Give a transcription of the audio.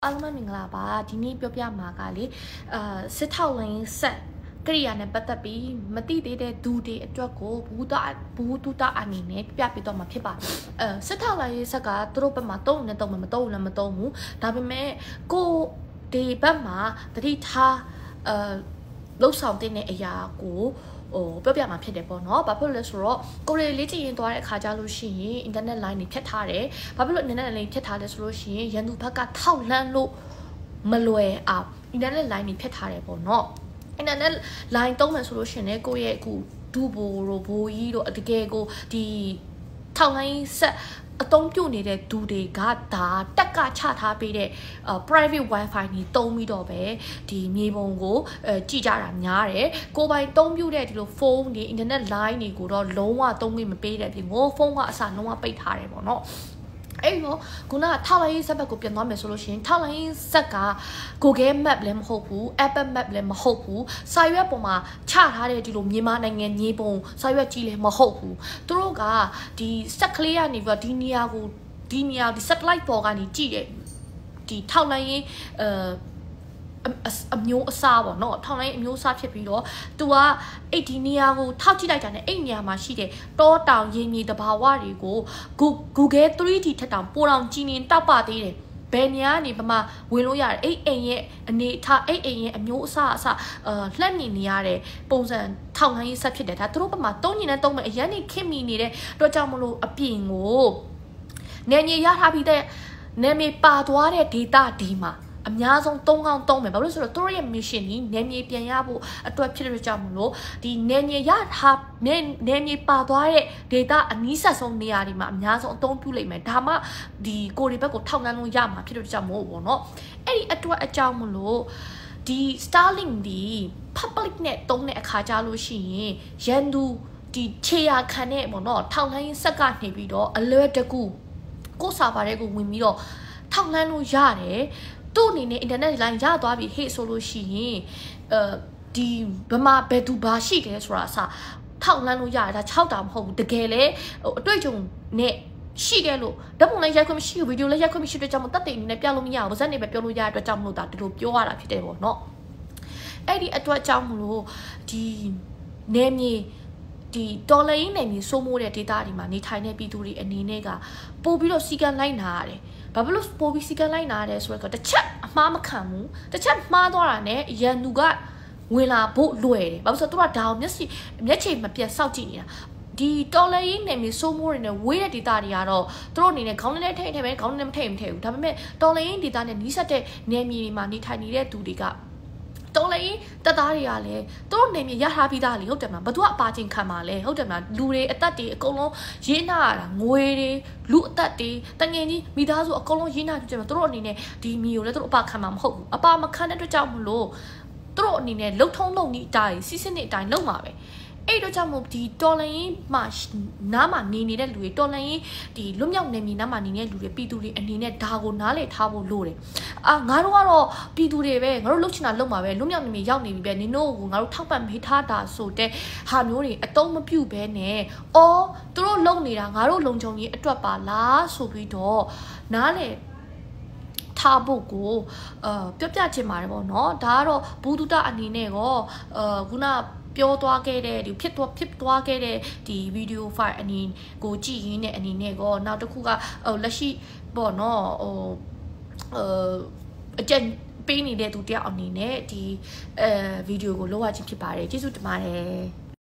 အားလုံးမင်္ဂလာပါဒီနေ့ပြောပြမှာကလေစစ်ထောက်လိုင်းဆက်ကရိယာနဲ့ပတ်သက်ပြီးမတိသေးတဲ့ဒူတွေအတွက်ကိုဘူးတူတာအနေနဲ့ပြပြပေးတော့မှာဖြစ်ပါတယ်စစ်ထောက်လိုင်းဆက်ကသူတို့ဘက်မှာတုံးနဲ့တုံးမတုံးလည်းမတုံးဘူးဒါပေမဲ့ကိုဒီဘက်မှာတတိထားလှုပ်ဆောင်တဲ့အရာကိုပြောပြမှာဖြစ်တယ်ပေါ့နော်ဘာဖြစ်လို့လဲဆိုတော့ကိုရီလေးချင်ရင်သွားတဲ့အခါကျလို့ရှိရင် internet line တွေဖြတ်ထားတယ်ဘာဖြစ်လို့ internet line ဖြတ်ထားလဲဆိုလို့ရှိရင်ရန်သူဘက်ကထောက်လှမ်းလို့မလွယ်အောင် internet line တွေဖြတ်ထားတယ်ပေါ့နော် internet line တုံးမယ်ဆိုလို့ရှိရင်ကိုရဲ့အခုဒူဘိုရိုဘိုကြီးတို့တကယ်ကိုဒီထောက်လှမ်းဆက်အသုံးပြုနေတဲ့ဒူတွေကဒါတက်ကချထားပေးတဲ့private wifi ကြီးတုံးပြီးတော့ပဲဒီမြေပုံကိုကြည့်ကြတာများတယ်ကိုပိုင်တုံးပြုတဲ့ဒီလိုဖုန်းတွေ internet line တွေကိုတော့လုံးဝတုံးခွင့်မပေးတဲ့အပြင်ငိုဖုန်းကအစလုံးဝပိတ်ထားတယ်ပေါ့နော်အဲ့တော့ခုနကထောက်လိုင်းဆက်ဘက်ကိုပြန်သွားမယ်ဆိုလို့ရှိရင်ထောက်လိုင်းဆက်က Google Map လည်းမဟုတ်ဘူး Apple Map လည်းမဟုတ်ဘူးစာရွက်ပေါ်မှာချထားတဲ့ဒီလိုမြန်မာနိုင်ငံမြေပုံစာရွက်ကြီးလည်းမဟုတ်ဘူးသူတို့ကဒီဆက်ကလေးကနေပြီးတော့ဒီနေရာဒီ satellite ပေါ်ကနေကြည့်တယ်ဒီထောက်လိုင်းအမျိုးအစားပေါ့နော်ထောက်လိုင်းအမျိုးအစားဖြစ်ပြီးတော့သူကအဲ့ဒီနေရာကိုထောက်ကြည့်လိုက်တာနဲ့အဲ့နေရာမှာရှိတဲ့တောတောင်ရင်းမြေတဘာဝတွေကို Google 3D ထက်တောင်ပိုတောင်ကြီးနေတောက်ပါသေးတယ်ဘယ်နေရာနေပမာဝင်လို့ရတယ်အဲ့အိမ်ရဲ့အနေထားအဲ့အိမ်ရဲ့အမျိုးအစားအစလှက်နေရတဲ့ပုံစံထောက်လိုင်းဆက်ဖြစ်တယ်ဒါသူတို့ပမာတုံးညင်နဲ့တုံးမယ်အရင်နေခင်မိနေတဲ့တော့ကြောင့်မလို့အပြင်ကိုနေမြေရထားပြီးတဲ့နေမြေပါသွားတဲ့ data ဒီမှာအများဆုံး3កောင်း3မယ်ဘာလို့လဲဆိုတော့သူတို့ရဲ့ mission ကြီးနယ်မြေပြန်ရဖို့အတွက်ဖြစ်တဲ့ကြောင့်မလို့ဒီနယ်မြေရထားနယ်မြေပါသွားတဲ့ data အနီးဆက်ဆုံးနေရာတွေမှာအများဆုံးအသုံးပြုလိုက်မယ်ဒါမှဒီကိုရီဘက်ကိုထောက်လှမ်းလို့ရမှာဖြစ်တဲ့ကြောင့်မို့ပေါ့နော်အဲ့ဒီအတွက်အကြောင်းမလို့ဒီ Starlink ဒီ public နဲ့တုံးတဲ့အခါကြလို့ရှိရင်ရန်သူဒီခြေရာခံတဲ့ပေါ့နော်ထောက်လှမ်းရေးဆက်ကနေပြီးတော့အလွယ်တကူကိုစာပါတဲ့ကိုဝင်ပြီးတော့ထောက်လှမ်းလို့ရတယ်သူ့အနေနဲ့ internet line ရသွားပြီဟေ့ဆိုလို့ရှိရင်ဒီဘမဘယ်သူဘာရှိတယ်ဆိုတာအစထောက်လှမ်းလို့ရတယ်ဒါ6တာမဟုတ်ဘူးတကယ်လေအတွေ့အကြုံနဲ့ရှိခဲ့လို့ဓာတ်ပုံလည်းရိုက်ခွင့်မရှိဘူးဗီဒီယိုလည်းရိုက်ခွင့်မရှိတဲ့ကြောင့်တက်တဲ့အနေနဲ့ပြလို့မရဘူးဗဇက်နေပဲပြောလို့ရတဲ့အတွက်ကြောင့်မလို့ဒါဒီလိုပြောရတာဖြစ်တယ်ပေါ့နော်အဲ့ဒီအတွက်ကြောင့်မလို့ဒီနေမြေဒီတော်လိုင်းနယ်မြေစိုးမိုးတဲ့ data တွေမှာနေထိုင်တဲ့ပြည်သူတွေအနေနဲ့ကပို့ပြီးတော့စီကံလိုက်နာရတယ်ဘာဖြစ်လို့ပို့ပြီးစီကံလိုက်နာရတယ်ဆိုတော့တစ်ချက်အမှားမခံဘူးတစ်ချက်မှားသွားတာနဲ့ရန်သူကဝင်လာဖို့လွယ်တယ်ဘာဖြစ်လို့ဆိုတော့သူကဒါကိုမျက်ခြေမပြတ်စောက်ကြည့်နေတာဒီတော်လိုင်းနယ်မြေစိုးမိုးနေတဲ့ဝေးတဲ့ data တွေကတော့သူတို့အနေနဲ့ခေါင်းနဲ့ထိမယ်ခေါင်းနဲ့မထိမထည့်ဘူးဒါပေမဲ့တော်လိုင်း data နဲ့နီးစပ်တဲ့နယ်မြေတွေမှာနေထိုင်နေတဲ့သူတွေကတော်လေတက်သားတွေကလည်းသူတို့နေမြေရထားပြီးသားလေဟုတ်တယ်မလားဘသူကအပါချင်းခံပါလဲဟုတ်တယ်မလားလူတွေအသက်တွေအကုန်လုံးရေးနာရတာငွေတွေလူအသက်တွေတငင်ကြီးမိသားစုအကုန်လုံးရေးနာကြတယ်သူတို့အနေနဲ့ဒီမီကိုလည်းသူတို့အပါခံမှာမဟုတ်ဘူးအပါမခံတဲ့အတွက်ကြောင့်မလို့သူတို့အနေနဲ့လှုပ်ထုံးလုံနေအတိုင်းစီးစနစ်အတိုင်းလုပ်မှာပဲအဲ့တော့ကြောင့်မို့ဒီတော်လိုင်းမှာနားမှာနေနေတဲ့လူတွေတော်လိုင်းဒီလွတ်မြောက်နေမီနားမှာနေတဲ့လူတွေပြည်သူတွေအနေနဲ့ဒါကိုနားလေထားဖို့လိုတယ်ငါတို့ကတော့ပြည်သူတွေပဲငါတို့လှုပ်ချင်တာလှုပ်မှာပဲလွတ်မြောက်နေမီရောက်နေပြီပဲနင်တို့ကိုငါတို့ထောက်ပံ့ပေးထားတာဆိုတဲ့ဟာမျိုးတွေအတုံးမပြုတ်ပဲနဲ့အော်သူတို့လုံနေတာငါတို့လုံခြုံရေးအတွက်ပါလားဆိုပြီးတော့နားလေထားဖို့ကိုပြောပြချင်ပါတယ်ပေါ့နော်ဒါကတော့ဘူးတူတာအနေနဲ့ကောခုနပြောသွားခဲ့တဲ့ဒီဖြစ်သွားခဲ့တဲ့ဒီဗီဒီယိုဖိုင်အနေကိုကြည့်ရင်းနဲ့အနေနဲ့ကောနောက်တစ်ခုကလက်ရှိပေါ့နော်အကျဉ်းပေးနေတဲ့သူတယောက်အနေနဲ့ဒီဗီဒီယိုကိုလောက်ရခြင်းဖြစ်ပါတယ်ကျေးဇူးတင်ပါတယ်